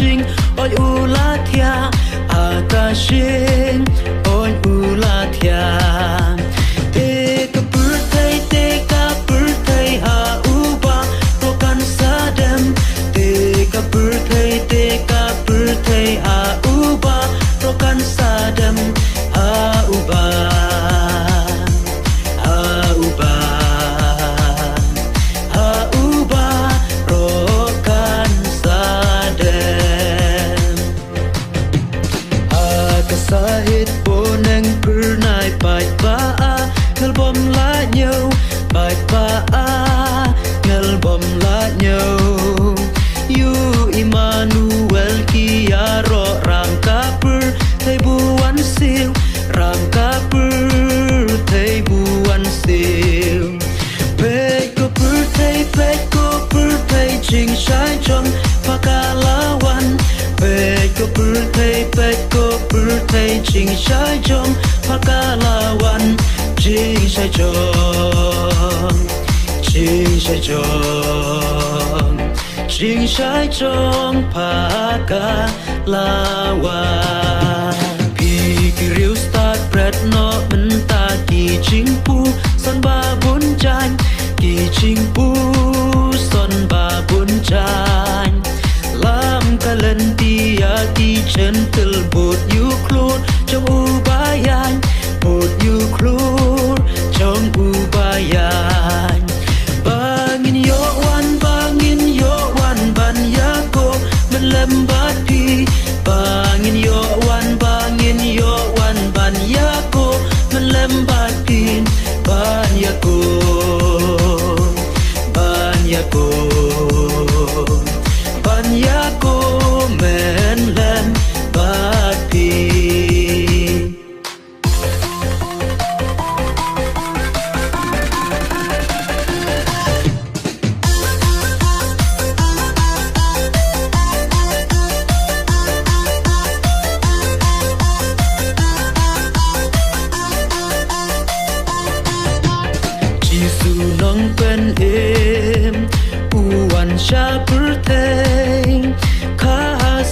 jing oi ulathia akashin oi ulathia te ka birthday ha uba rokan sadam te ka birthday ha uba rokan sadam ha uba sahit boneng pernai pai pa ngel bom la nhau pai pa ngel bom la nhau you Emmanuel kiaro ram kapur thai buan siêu ram kapur thai buan siêu pe ko pur thai ching shai chong pakalawan pe ko pur thai ching shai chong pakalawan ching shai chong pakalawan pi riu start bread no menta ki ching pu son ba bun chan ki ching pu son ba bun chan lam kalan tia ki chen tel bot you klur trong u bayan bot you klur trong u bayan bangin yo wan ban yako man lembat pi bangin yo wan ban yako man lembat pi ban yako men lembat pi nong pen em uan sha birthday kha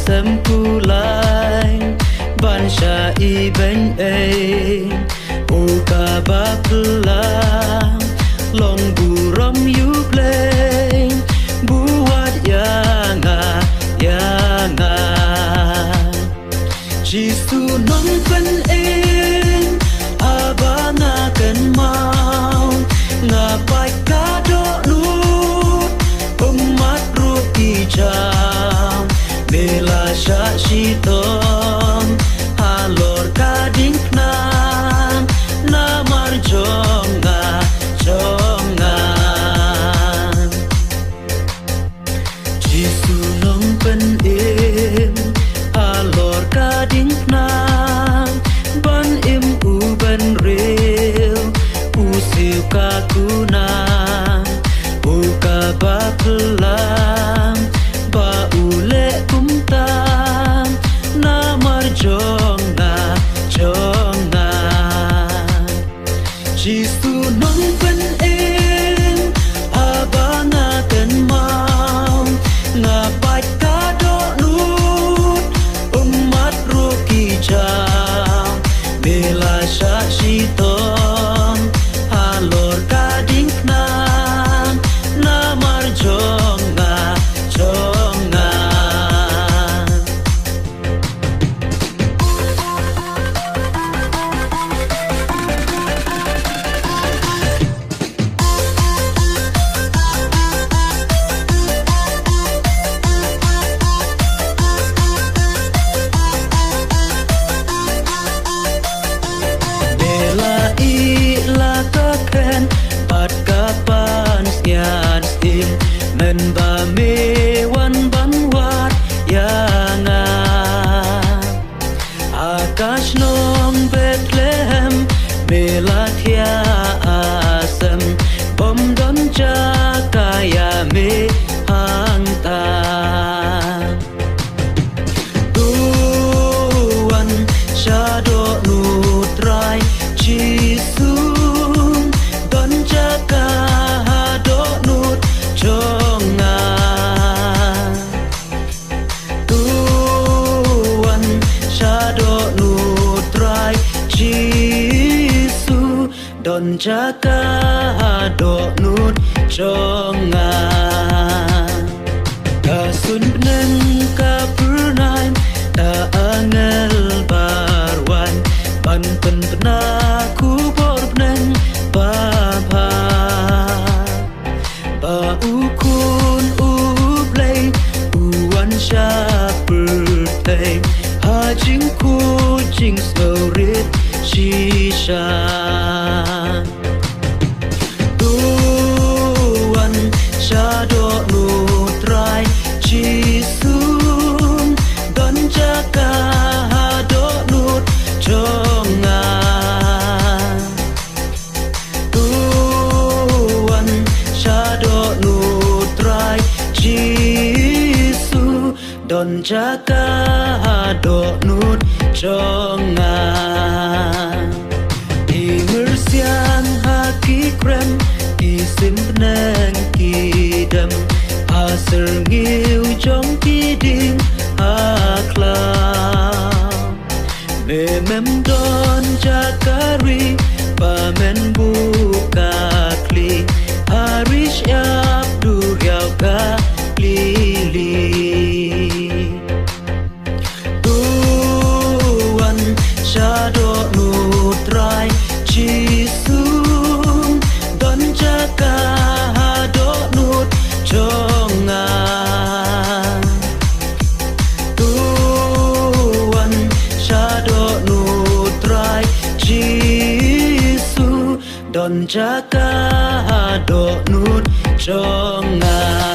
sam kulai ban sha I ben e o ka ba pla long bu ram you play buat yanga Jisu nong pen em abana kan mau ngapai kado lut umat ruki jam bela syashitom halor kading nang namar jonga Jisu nong pen im halor kading nang ban im u ban real usiu kakuna uka bapelang ba ule kumtam namar jonga Jisu nong pen em abana kan mau ngapai kado lut umat ruki jam bela syashitom halor kading nang namar jonga bela ila kaken pat kapan sian stin men ba me wan ban wat yanga akash nong Bethlehem melathia asam bom don cha kaya me hangta tuan shado nutrai Jisu don jaka do nut jonga Don jaga do nut jonga Kasun neng kapurnaim Ta angel barwan Ban pen penaku bor neng bapa Ba ukun uplay Uwan syapurtay Hajing kucing storit shisha Tuan syado nutrai Jisung Don jaga do nut jonga Tuan syado nutrai Jisu Don jaga do nut jonga Imersian haki krem Isim penang kidam Haser ngiu jong kiding haklau Memem don jakari Pamen buka kli Harish abdur yau ka lili Tuan syado nutrai Jisung Don jaga do nut jonga Tuan syado nutrai Jisu Don jaga do nut jonga